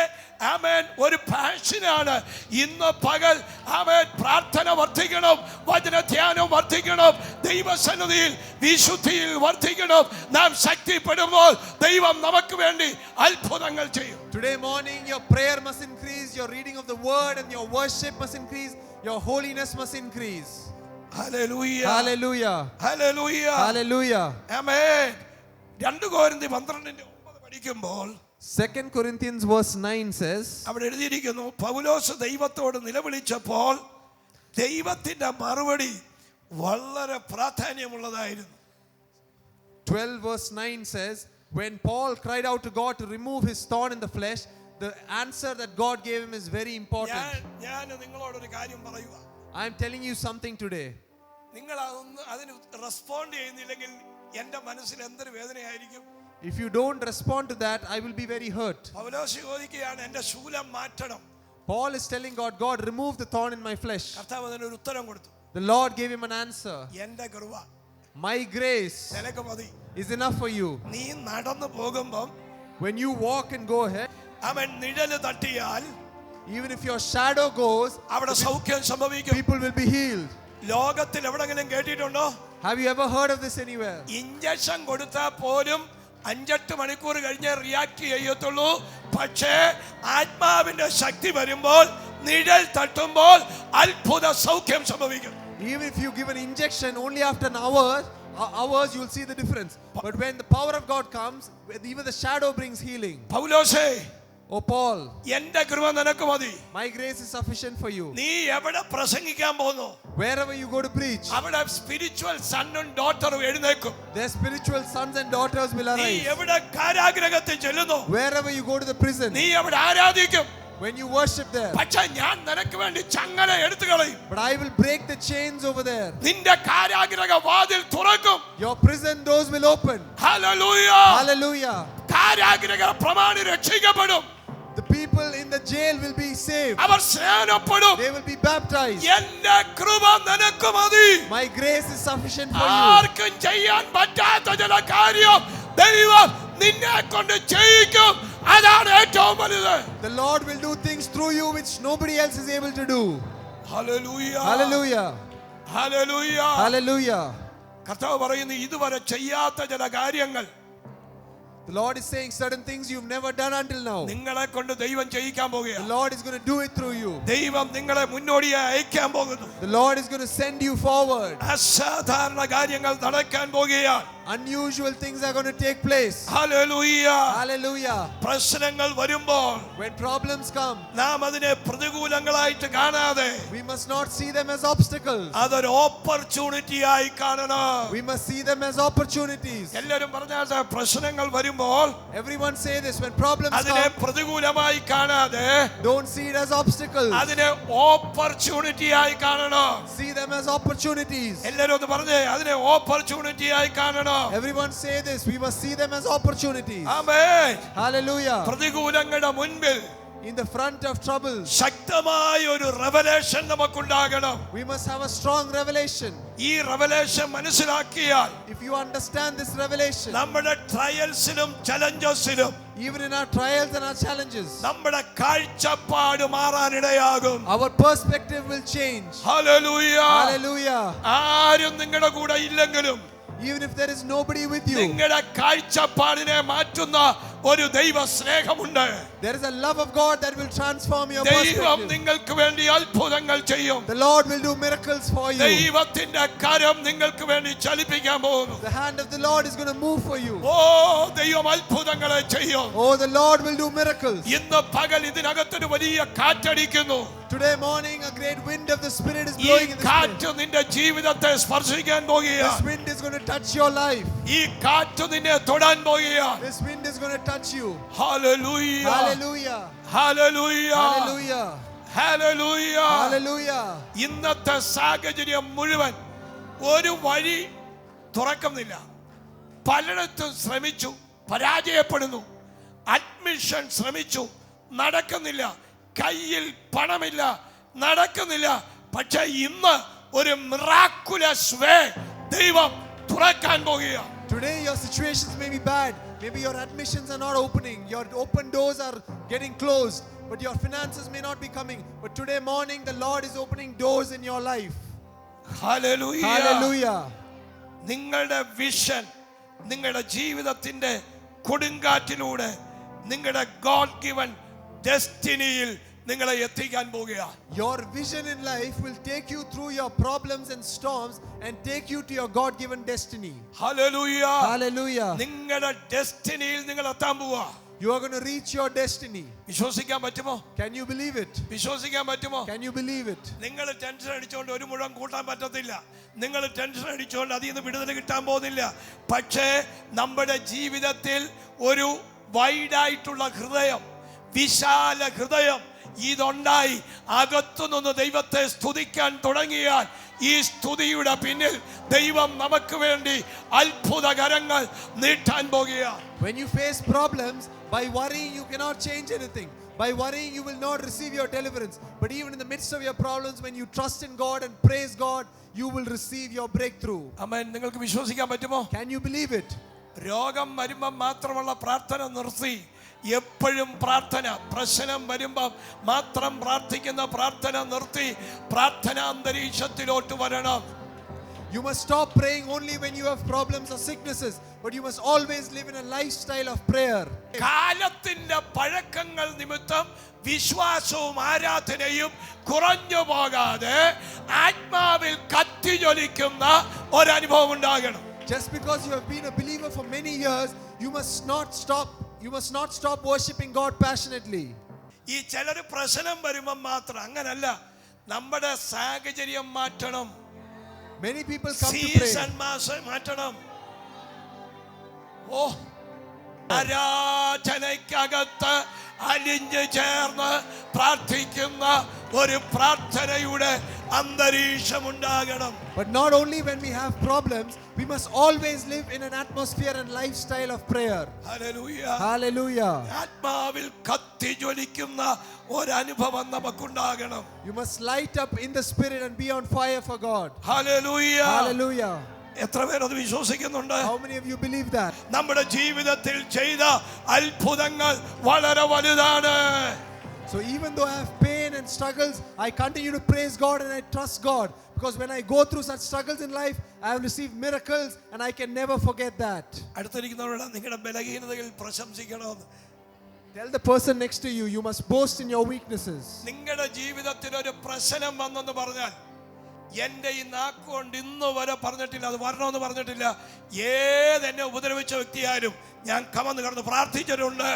S1: ആമേൻ ഒരു പാഷനാണ്. ഇന്ന് പകൽ ആമേൻ പ്രാർത്ഥന വർദ്ധിക്കണം, വചനധ്യാനം വർദ്ധിക്കണം, ദൈവസന്നിധിയിൽ വിശുദ്ധിയിൽ വർദ്ധിക്കണം. നാം ശക്തിപ്പെടുമ്പോൾ ദൈവം നമുക്ക് വേണ്ടി അത്ഭുതങ്ങൾ ചെയ്യും.
S2: Today morning your prayer must increase, your reading of the word and your worship must increase, your holiness must increase.
S1: Hallelujah,
S2: Hallelujah.
S1: Hallelujah,
S2: Hallelujah.
S1: ആമേൻ. 2 കൊരിന്ത്യർ 12:9 പഠിക്കുമ്പോൾ
S2: 2 Corinthians verse 9 says,
S1: അവിടെ എഴുതിയിരിക്കുന്നു, പൗലോസ് ദൈവത്തോട് നിലവിളിച്ചപ്പോൾ ദൈവത്തിന്റെ മറുപടി വളരെ പ്രാധാന്യമുള്ളതായിരുന്നു.
S2: 12 verse 9 says, when Paul cried out to God to remove his thorn in the flesh, the answer that God gave him is very important.
S1: ഞാൻ നിങ്ങളോടൊരു കാര്യം പറയുക.
S2: I am telling you something today.
S1: നിങ്ങൾ അതിന് റെസ്പോണ്ട് ചെയ്യുന്നില്ലെങ്കിൽ എന്റെ മനസ്സിൽ എന്തൊരു വേദനയായിരിക്കും.
S2: If you don't respond to that, I will be very hurt.
S1: പൗലോസ് ചോദിക്കുകയാണ്, എന്റെ ശൂലം മാറ്റണം.
S2: Paul is telling God, God, remove the thorn in my flesh.
S1: കർത്താവ് അതിനൊരു ഉത്തരം കൊടുത്തു.
S2: The Lord gave him an answer.
S1: എന്റെ കൃപ,
S2: My grace
S1: നിനക്ക് മതി.
S2: is enough for you.
S1: നീ നടന്നു പോകുമ്പോൾ
S2: When you walk and go ahead,
S1: അവൻ നിഴല് തട്ടിയാൽ
S2: even if your shadow goes,
S1: അവിടെ സൗഖ്യം സംഭവിക്കും.
S2: people will be healed.
S1: ലോകത്തിൽ എവിടെങ്കിലും കേട്ടിട്ടുണ്ടോ?
S2: Have you ever heard of this anywhere?
S1: Injection കൊടുത്താൽ പോലും 5-8 മണിക്കൂർ കഴിഞ്ഞേ റിയാക്ട് ചെയ്യത്തുള്ളൂ. പക്ഷേ ആത്മാവിന്റെ ശക്തി വരുമ്പോൾ, നിഴൽ തട്ടുമ്പോൾ അത്ഭുത സൗഖ്യം സംഭവിക്കും.
S2: Even if you give an injection, only after an hours you will see the difference. But when the power of God comes, even the shadow brings healing.
S1: പൗലോസേ,
S2: Oh Paul,
S1: എന്റെ കൃപ നിനക്ക് മതി.
S2: my grace is sufficient for you.
S1: നീ എവിടെ പ്രസംഗിക്കാൻ പോകുന്നു,
S2: Wherever you go to preach,
S1: അവിടെ spiritual സണ്ണും ഡോട്ടറും എഴുന്നേക്കും.
S2: their spiritual sons and daughters will
S1: നീ
S2: arise.
S1: എവിടെ കാരാഗ്രഹത്തിൽ ചെല്ലുന്നു,
S2: Wherever you go to the prison,
S1: നീ എവിടെ ആരാധിക്കും.
S2: when you worship there,
S1: പക്ഷെ ഞാൻ നിനക്ക് വേണ്ടി ചങ്ങല എടുത്തു കളയും.
S2: but I will break the chains over there.
S1: നിന്റെ കാരാഗ്രഹ വാതിൽ തുറക്കും.
S2: Your prison doors will open.
S1: Hallelujah.
S2: Hallelujah.
S1: കാരാഗ്രഹ പ്രമാണി രക്ഷിക്കപ്പെടും.
S2: The people in the jail will be saved.
S1: Our സ്നാനപ്പെടും.
S2: They will be baptized.
S1: എന്റെ കൃപ നിനക്ക് മതി.
S2: My grace is sufficient for you.
S1: ആർക്കും ചെയ്യാൻ പറ്റാത്ത ചില കാര്യം ദൈവം നിന്നെ കൊണ്ട് ചെയ്യിക്കും. അതാണ് ഏറ്റവും വലുത്.
S2: The Lord will do things through you which nobody else is able to do.
S1: Hallelujah,
S2: Hallelujah.
S1: Hallelujah.
S2: Hallelujah.
S1: കർത്താവ് പറയുന്നു, ഇതുവരെ ചെയ്യാത്ത ചില കാര്യങ്ങൾ
S2: The Lord is saying certain things you've never done until now.
S1: നിങ്ങളെ കൊണ്ട് ദൈവം ചെയ്യിക്കാൻ
S2: The
S1: പോകുകയാണ്.
S2: Lord is going to do it through you.
S1: ദൈവം നിങ്ങളെ മുന്നോടിയായി അയക്കാൻ പോകുന്നു.
S2: The Lord is going to send you forward.
S1: അസാധാരണ കാര്യങ്ങൾ നടക്കാൻ പോകുകയാണ്.
S2: Unusual things are going to take place.
S1: Hallelujah.
S2: Hallelujah.
S1: പ്രശ്നങ്ങൾ വരുമ്പോൾ
S2: When problems come,
S1: നാം അതിനെ പ്രതികൂലങ്ങളായിട്ട് കാണാതെ
S2: we must not see them as obstacles.
S1: അതൊരു ഓപ്പർച്യൂണിറ്റി ആയി കാണണം.
S2: We must see them as opportunities.
S1: എല്ലാവരും പറഞ്ഞാൽ പ്രശ്നങ്ങൾ വരുമ്പോൾ
S2: Everyone say this, when problems
S1: അതിനെ
S2: come,
S1: പ്രതികൂലമായി കാണാതെ
S2: don't see it as obstacles.
S1: അതിനെ ഓപ്പർച്യൂണിറ്റി ആയി കാണണം.
S2: See them as opportunities.
S1: എല്ലാവരും ഒന്ന് പറഞ്ഞേ, അതിനെ ഓപ്പർച്യൂണിറ്റി ആയി കാണണം.
S2: Everyone say this, we must see them as opportunities.
S1: Amen.
S2: Hallelujah.
S1: പ്രതികൂലങ്ങളുടെ മുൻപിൽ
S2: in the front of troubles.
S1: ശക്തമായ ഒരു റെവലേഷൻ നമുക്കുണ്ടാകണം.
S2: We must have a strong revelation.
S1: ഈ റെവലേഷൻ മനസ്സിലാക്കിയാൽ
S2: If you understand this revelation,
S1: നമ്മുടെ ട്രയൽസിലും ചലഞ്ചസിലും
S2: even in our trials and our challenges,
S1: നമ്മുടെ കാഴ്ചപ്പാട് മാറാനിടയാകും.
S2: our perspective will change.
S1: Hallelujah.
S2: Hallelujah.
S1: ആരും നിങ്ങളുടെ കൂടെ ഇല്ലെങ്കിലും
S2: Even if there is nobody with you,
S1: നിങ്ങളുടെ കാഴ്ചപ്പാടിനെ മാറ്റുന്ന ഒരു ദൈവ സ്നേഹമുണ്ട്.
S2: there is a love of God that will transform your
S1: ദൈവം
S2: perspective.
S1: നിങ്ങൾക്ക് വേണ്ടി അത്ഭുതങ്ങൾ ചെയ്യും.
S2: The Lord will do miracles for you.
S1: ദൈവത്തിന്റെ കരം നിങ്ങൾക്ക് വേണ്ടി ചലിപ്പിക്കാൻ പോകുന്നു.
S2: The hand of the Lord is going to move for you.
S1: ഓ, ദൈവം അത്ഭുതങ്ങളെ ചെയ്യും.
S2: Oh, the Lord will do miracles.
S1: ഇന്ന് പകൽ ഇതിനകത്തൊരു വലിയ കാറ്റടിക്കുന്നു.
S2: Today morning, a great wind of the Spirit is
S1: ഈ
S2: blowing in this place.
S1: കാറ്റ് നിന്റെ ജീവിതത്തെ സ്പർശിക്കാൻ
S2: This
S1: പോകുകയാണ്.
S2: wind is going to touch your life.
S1: ഈ കാറ്റ് നിന്നെ തൊടാൻ പോകുകയാണ്.
S2: This wind is going to touch you.
S1: Hallelujah.
S2: Hallelujah.
S1: Hallelujah.
S2: Hallelujah.
S1: Hallelujah.
S2: Hallelujah.
S1: ഇന്നത്തെ സാഹചര്യം മുഴുവൻ ഒരു വഴി തുറക്കുന്നില്ല. പലയിടത്തും ശ്രമിച്ചു, പരാജയപ്പെടുന്നു. അഡ്മിഷൻ ശ്രമിച്ചു, നടക്കുന്നില്ല. കയ്യിൽ പണമില്ല, നടക്കുന്നില്ല. പക്ഷെ ഇന്ന് ഒരു മിറാക്കുലസ് വേ ദൈവം തുറക്കാൻ പോകുകയാണ്.
S2: Today your situations may be bad. Maybe your admissions are not opening. Your open doors are getting closed. But your finances may not be coming. But today morning the Lord is opening doors in your life.
S1: Hallelujah.
S2: Hallelujah.
S1: നിങ്ങളുടെ vision നിങ്ങളുടെ ജീവിതത്തിന്റെ കൊടുങ്കാറ്റിലൂടെ നിങ്ങളുടെ God given ഡെസ്റ്റിനിയിൽ നിങ്ങളെ എത്തിക്കാൻ പോകുകയാണ്.
S2: Your vision in life will take you through your problems and storms and take you to your God-given destiny.
S1: Hallelujah.
S2: Hallelujah.
S1: നിങ്ങളുടെ ഡെസ്റ്റിനിയിൽ നിങ്ങൾ എത്താൻ പോവാ.
S2: You are going to reach your destiny.
S1: വിശ്വസിക്കാൻ പറ്റുമോ?
S2: Can you believe it?
S1: വിശ്വസിക്കാൻ പറ്റുമോ?
S2: Can you believe it?
S1: നിങ്ങൾ tension അടിച്ചുകൊണ്ട് ഒരു മുഴം കൂട്ടാൻ പറ്റത്തില്ല. നിങ്ങൾ ടെൻഷൻ അടിച്ചുകൊണ്ട് അതിൽ നിന്ന് വിടുതൽ കിട്ടാൻ പോകുന്നില്ല. പക്ഷേ നമ്മുടെ ജീവിതത്തിൽ ഒരു വൈഡായിട്ടുള്ള ഹൃദയം, വിശാല ഹൃദയം ഇതുണ്ടായി അകത്തുനിന്ന് ദൈവത്തെ സ്തുതിക്കാൻ തുടങ്ങിയാൽ ഈ സ്തുതിയുടെ പിന്നിൽ ദൈവം നമുക്ക് വേണ്ടി അത്ഭുതകരങ്ങൾ നീട്ടാൻ പോകുകയാണ്.
S2: When you face problems, by worrying you cannot change anything. By worrying you will not receive your deliverance. But even in the midst of your problems, when you trust in God and praise God, you will receive your breakthrough.
S1: ആമേൻ. നിങ്ങൾക്ക് വിശ്വസിക്കാൻ പറ്റുമോ?
S2: Can you believe it?
S1: രോഗം വരുമ്പം മാത്രമുള്ള പ്രാർത്ഥന നിർത്തി എപ്പോഴും പ്രാർത്ഥന, പ്രശ്നം വരുമ്പം മാത്രം പ്രാർത്ഥിക്കുന്ന പ്രാർത്ഥന നിർത്തി പ്രാർത്ഥനാന്തരീക്ഷത്തിലോട്ട് വരണം.
S2: You must stop praying only when you have problems or sicknesses, but you must always live in a lifestyle of prayer.
S1: കാലത്തിന്റെ പഴക്കങ്ങൾ നിമിത്തം വിശ്വാസവും ആരാധനയും കുറഞ്ഞു പോകാതെ ആത്മാവിൽ കത്തിജ്വലിക്കുന്ന ഒരനുഭവം ഉണ്ടാകണം.
S2: Just because you have been a believer for many years, you must not stop worshiping God passionately.
S1: ഈ ചിലർ പ്രശ്നം വരുമ്പം മാത്രം അങ്ങനല്ല, നമ്മുടെ സാഹചര്യം മാറ്റണം.
S2: Many people come to
S1: season
S2: pray.
S1: മാറ്റണം. ഓ, ആരാധനയ്ക്കകത്ത് അലിഞ്ഞു ചേർന്ന് പ്രാർത്ഥിക്കുന്ന ഒരു പ്രാർത്ഥനയുടെ അന്തരീക്ഷം ഉണ്ടാകണം.
S2: But not only when we have problems, we must always live in an atmosphere and lifestyle of prayer.
S1: Hallelujah.
S2: Hallelujah.
S1: ആത്മാവിൽ കത്തിജ്വലിക്കുന്ന ഒരനുഭവം നമുക്കുണ്ടാകണം.
S2: You must light up in the spirit and be on fire for God.
S1: Hallelujah.
S2: Hallelujah.
S1: എത്ര പേർ അത് വിശ്വസിക്കുന്നുണ്ട്?
S2: How many of you believe that?
S1: നമ്മുടെ ജീവിതത്തിൽ ചെയ്ത അത്ഭുതങ്ങൾ വളരെ വലുതാണ്.
S2: So even though I have pain and struggles, I continue to praise God and I trust God. Because when I go through such struggles in life, I have received miracles and I can never forget that.
S1: അടുത്തിരിക്കുന്നവരോട് നിങ്ങളുടെ ബലഹീനതകൾ പ്രശംസിക്കണമെന്ന്.
S2: Tell the person next to you, you must boast in your weaknesses.
S1: നിങ്ങളുടെ ജീവിതത്തിൽ ഒരു പ്രശ്നം വന്നെന്ന് പറഞ്ഞാൽ, എന്റെ ഈ നാക്കുകൊണ്ട് ഇന്ന് വരെ പറഞ്ഞിട്ടില്ല, അത് വരണമെന്ന് പറഞ്ഞിട്ടില്ല. ഏതെന്നെ ഉപദ്രവിച്ച വ്യക്തിയായാലും ഞാൻ കമന്ന് കിടന്ന് പ്രാർത്ഥിച്ചിട്ടുണ്ട്.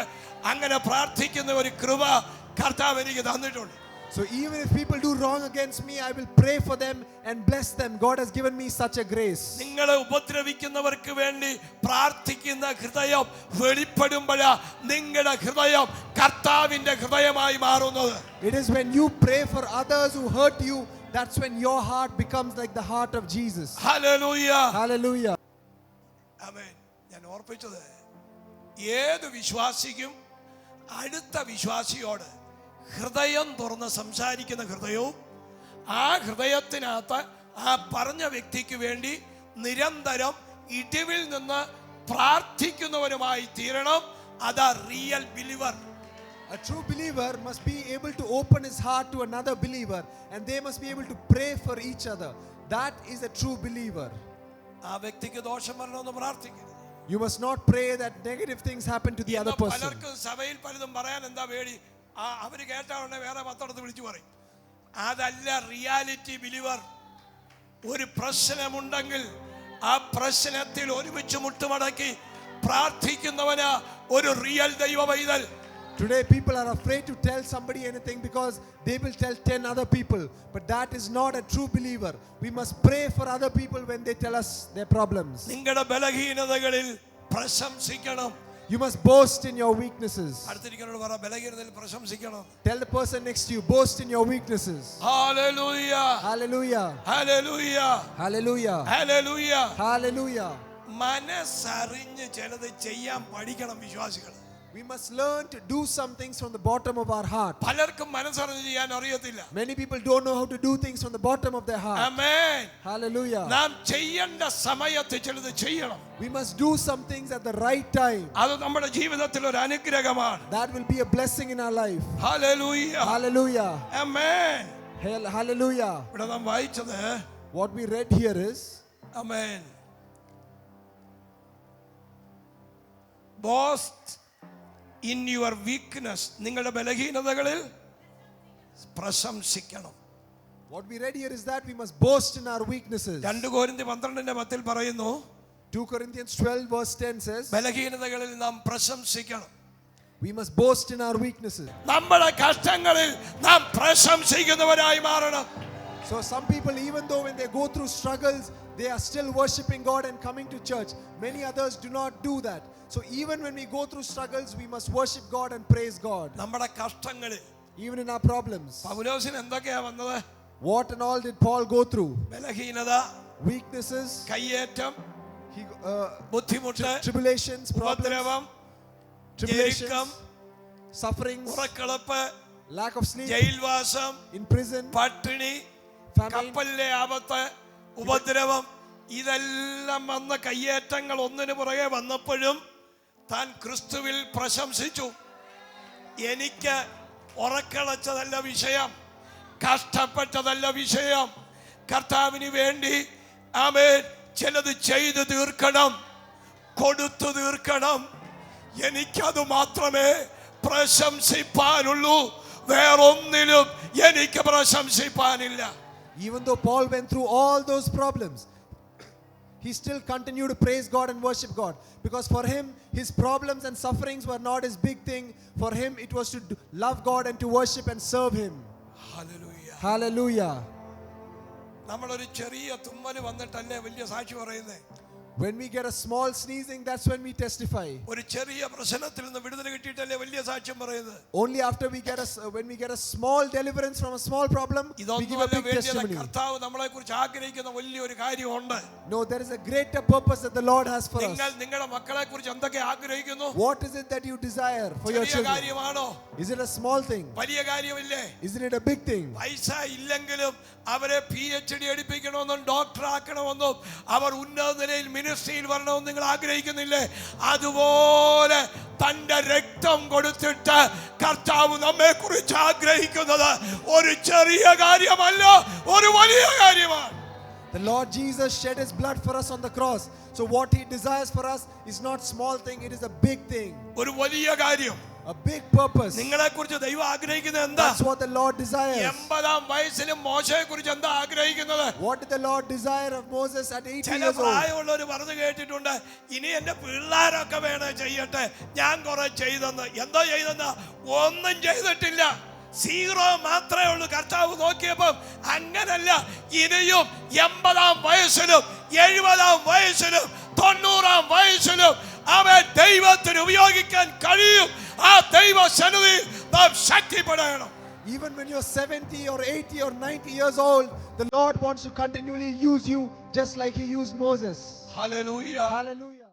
S1: അങ്ങനെ പ്രാർത്ഥിക്കുന്ന ഒരു കൃപ കർത്താവ് എനിക്ക് തന്നിട്ടുണ്ട്.
S2: So even if people do wrong against me, I will pray for them and bless them. God has given me such a grace.
S1: നിങ്ങളെ ഉപദ്രവിക്കുന്നവർക്ക് വേണ്ടി പ്രാർത്ഥിക്കുന്ന ഹൃദയം വെളിപ്പെടുമ്പോഴാ നിങ്ങളുടെ ഹൃദയം കർത്താവിന്റെ ഹൃദയമായി മാറുന്നത്.
S2: It is when you pray for others who hurt you, that's when your heart becomes like the heart of Jesus.
S1: Hallelujah.
S2: Hallelujah.
S1: ആമേൻ. ഞാൻ ഓർപ്പിച്ചത്, ഏത് വിശ്വാസിക്കും അടുത്ത വിശ്വാസിയോട് ഹൃദയം തുറന്ന് സംസാരിക്കുന്ന ഹൃദയവും ആ ഹൃദയത്തിനകത്ത് ആ പറഞ്ഞ വ്യക്തിക്ക് വേണ്ടി നിരന്തരം ഇടിവിൽ നിന്ന് പ്രാർത്ഥിക്കുന്നവരുമായി തീരണം. അതാ real believer.
S2: A true believer must be able to open his heart to another believer, and they must be able to pray for each other. That is a true believer.
S1: ആ വ്യക്തിക്ക് ദോഷം വരണമെന്ന് പ്രാർത്ഥിക്കരുത്.
S2: You must not pray that negative things happen to the other person.
S1: പലർക്കും സഭയിൽ പലതും പറയാൻ എന്താ പേടി? അവര് കേട്ടാവുണ്ടെ വേറെ പത്തടത്ത് വിളിച്ചു പറയും. അതല്ല റിയാലിറ്റി ബിലീവർ. ഒരു പ്രശ്നമുണ്ടെങ്കിൽ ആ പ്രശ്നത്തിൽ ഒരുമിച്ച് മുട്ടുമടക്കി പ്രാർത്ഥിക്കുന്നവന് ഒരു റിയൽ ദൈവ പൈതൽ.
S2: Today people are afraid to tell somebody anything because they will tell 10 other people, but that is not a true believer. We must pray for other people when they tell us their problems.
S1: നിങ്ങളുടെ ബലഹീനതകളിൽ പ്രശംസിക്കണം.
S2: You must boast in your weaknesses.
S1: അടുത്തിരിക്കുന്നവരോട് പറ, ബലഹീനതയിൽ പ്രശംസിക്കണം.
S2: Tell the person next to you, boast in your weaknesses.
S1: Hallelujah,
S2: Hallelujah.
S1: Hallelujah,
S2: Hallelujah.
S1: Hallelujah.
S2: Hallelujah.
S1: മനസ്സറിഞ്ഞ് ചിലത് ചെയ്യാൻ പഠിക്കണം വിശ്വാസികൾ.
S2: We must learn to do some things from the bottom of our heart.
S1: പലർക്കും മനസ്സറിഞ്ഞ് ചെയ്യാൻ അറിയത്തില്ല.
S2: Many people don't know how to do things from the bottom of their heart.
S1: Amen.
S2: Hallelujah.
S1: നാം ചെയ്യേണ്ട സമയത്ത് ചിലത് ചെയ്യണം.
S2: We must do some things at the right time.
S1: അത് നമ്മുടെ ജീവിതത്തിൽ ഒരു അനുഗ്രഹമാണ്.
S2: That will be a blessing in our life.
S1: Hallelujah,
S2: Hallelujah.
S1: Amen.
S2: Hallelujah.
S1: ഇവിടെ നാം വായിച്ചത്,
S2: What we read here is,
S1: amen, boast in your weakness. നിങ്ങളുടെ ബലഹീനതകളിൽ പ്രശംസിക്കണം.
S2: what we read here is that we must boast in our weaknesses.
S1: 2 കൊരിന്ത്യർ 12:10 പറയുന്നു,
S2: 2 Corinthians 12 verse 10 says,
S1: ബലഹീനതകളിൽ നാം പ്രശംസിക്കണം.
S2: we must boast in our weaknesses.
S1: നമ്മുടെ കഷ്ടങ്ങളിൽ നാം പ്രശംസിക്കുന്നവരായി മാറണം.
S2: So some people, even though when they go through struggles, they are still worshiping God and coming to church. Many others do not do that. So even when we go through struggles, we must worship God and praise God.
S1: നമ്മുടെ കഷ്ടങ്ങളിൽ
S2: Even in our problems.
S1: പൗലോസിന് എന്തൊക്കെയാ വന്നത്?
S2: What and all did Paul go through?
S1: ബലഹീനത,
S2: Weaknesses,
S1: കയ്യേറ്റം,
S2: he,
S1: ബുദ്ധിമുട്ട്,
S2: tribulations, problems,
S1: ഉപദ്രവം,
S2: tribulations,
S1: ഞെരുക്കം,
S2: sufferings,
S1: ഉറക്കളപ്പ്,
S2: lack of sleep,
S1: ജയിൽവാസം,
S2: in prison,
S1: പട്ടിണി,
S2: famine.
S1: കപ്പലിലെ ആപത്ത്, ഉപദ്രവം, ഇതെല്ലാം വന്ന കയ്യേറ്റങ്ങൾ ഒന്നിനു പുറകെ വന്നപ്പോഴും താൻ ക്രിസ്തുവിൽ പ്രശംസിച്ചു. എനിക്ക് ഉറക്കളച്ചതല്ല വിഷയം, കഷ്ടപ്പെട്ടതല്ല വിഷയം, കർത്താവിന് വേണ്ടി ആമേൻ ചിലത് ചെയ്തു തീർക്കണം, കൊടുത്തു തീർക്കണം. എനിക്കത് മാത്രമേ പ്രശംസിപ്പാനുള്ളൂ, വേറൊന്നിലും എനിക്ക് പ്രശംസിപ്പാനില്ല.
S2: Even though Paul went through all those problems, he still continued to praise God and worship God. Because for him, his problems and sufferings were not his big thing. For him, it was to love God and to worship and serve him.
S1: Hallelujah.
S2: Hallelujah.
S1: നമ്മളൊരു ചെറിയ തുമ്മല് വന്നിട്ടല്ലേ വലിയ സാക്ഷി പറയുന്നേ.
S2: When we get a small sneezing, that's when we testify.
S1: ഒരു ചെറിയ പ്രശ്നത്തിൽ നിന്ന് വിടുതല കിട്ടിയിട്ടല്ലേ വലിയ സാക്ഷ്യം പറയുന്നത്.
S2: Only after when we get a small deliverance from a small problem, we give a big testimony.
S1: കർത്താവ് നമ്മളെക്കുറിച്ച് ആഗ്രഹിക്കുന്ന വലിയൊരു കാര്യമുണ്ട്.
S2: No, there is a greater purpose that the Lord has for us.
S1: നിങ്ങൾ നിങ്ങളുടെ മക്കളെക്കുറിച്ച് എന്തൊക്കെ ആഗ്രഹിക്കുന്നു?
S2: What is it that you desire for your
S1: ചെറിയ
S2: children?
S1: കാര്യമാണോ?
S2: Is it a small thing?
S1: വലിയ കാര്യമില്ലേ?
S2: Isn't it a big thing?
S1: പൈസ ഇല്ലെങ്കിലും അവരെ PhD എടുപ്പിക്കണമെന്നും ഡോക്ടർ ആക്കണമെന്നും അവർ ഉന്നത നിലയിൽ മിനിസ്ട്രിയിൽ വരണമെന്നും നിങ്ങൾ ആഗ്രഹിക്കുന്നില്ലേ? അതുപോലെ തന്റെ രക്തം കൊടുത്തിട്ട് കർത്താവ് നമ്മെ കുറിച്ച് ആഗ്രഹിക്കുന്നത് ഒരു ചെറിയ കാര്യമല്ല, ഒരു വലിയ കാര്യമാണ്.
S2: The Lord Jesus shed his blood for us on the cross. So what he desires for us is not small thing, it is a big thing.
S1: ഒരു വലിയ കാര്യം.
S2: A big purpose.
S1: നിങ്ങളെ കുറിച്ച് ദൈവം ആഗ്രഹിക്കുന്നത് എന്താ?
S2: That's what the Lord desires.
S1: 80-ആം വയസ്സിലും മോശയെ കുറിച്ച് എന്താ ആഗ്രഹിക്കുന്നത്?
S2: What did the Lord desire of Moses at 80
S1: ചില
S2: years old?
S1: പ്രായമുള്ളവർ പറഞ്ഞു കേട്ടിട്ടുണ്ട്, ഇനി എന്റെ പിള്ളേരൊക്കെ വേണേ ചെയ്യട്ടെ, ഞാൻ കുറെ ചെയ്തെന്ന്. എന്തോ ചെയ്തെന്ന്? ഒന്നും ചെയ്തിട്ടില്ല. 0 മാത്രമേ ഉള്ളൂ. കർത്താവ് നോക്കിയപ്പം അങ്ങനല്ല. ഇനിയും 80-ആം വയസ്സിലും 70-ആം വയസ്സിലും 90-ആം വയസ്സിലും അവൻ ദൈവത്തിന് ഉപയോഗിക്കാൻ കഴിയും. ആ ദൈവ സന്നിധിയിൽ നാം ശക്തിപ്പെടണം.
S2: Even when you're 70 or 80 or 90 years old, the Lord wants to continually use you just like he used Moses.
S1: Hallelujah.
S2: Hallelujah.